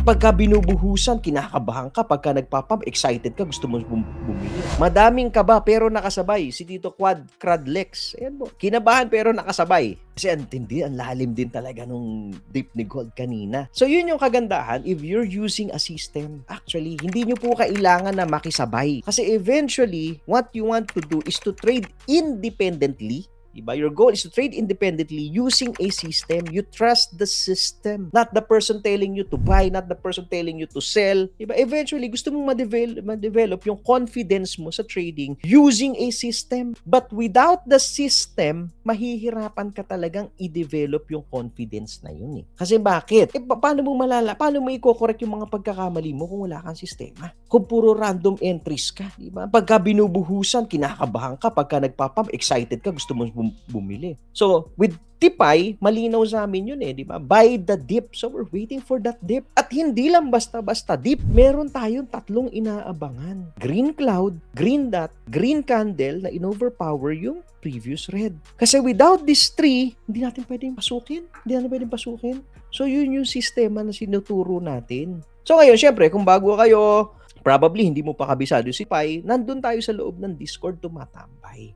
Pagka binubuhusan, kinakabahan ka. Pagka nagpapump, excited ka, gusto mo bumili. Madaming kaba pero nakasabay. Si Tito Cradlex. Ayan po. Kinabahan pero nakasabay. Kasi ang tindi, ang lalim din talaga nung dip ni Gold kanina. So yun yung kagandahan if you're using a system. Actually, hindi nyo po kailangan na makisabay. Kasi eventually, what you want to do is to trade independently. Diba? Your goal is to trade independently using a system. You trust the system, not the person telling you to buy, not the person telling you to sell. Diba? Eventually, gusto mong ma-develop yung confidence mo sa trading using a system. But without the system, mahihirapan ka talagang i-develop yung confidence na yun eh. Kasi bakit? Paano mo paano mo i-correct yung mga pagkakamali mo kung wala kang sistema? Kung puro random entries ka, diba? Pagka binubuhusan, kinakabahan ka. Pagka nagpapump, excited ka, gusto mo bumili. So, with TIPAY, malinaw sa amin yun eh, di ba? Buy the dip. So, we're waiting for that dip. At hindi lang basta-basta dip. Meron tayong tatlong inaabangan. Green cloud, green dot, green candle na in-overpower yung previous red. Kasi without these three, hindi natin pwedeng pasukin. So, yun yung sistema na sinuturo natin. So, ngayon, syempre, kung bago kayo, probably hindi mo pa kabisado si Pai, nandun tayo sa loob ng Discord tumatambay.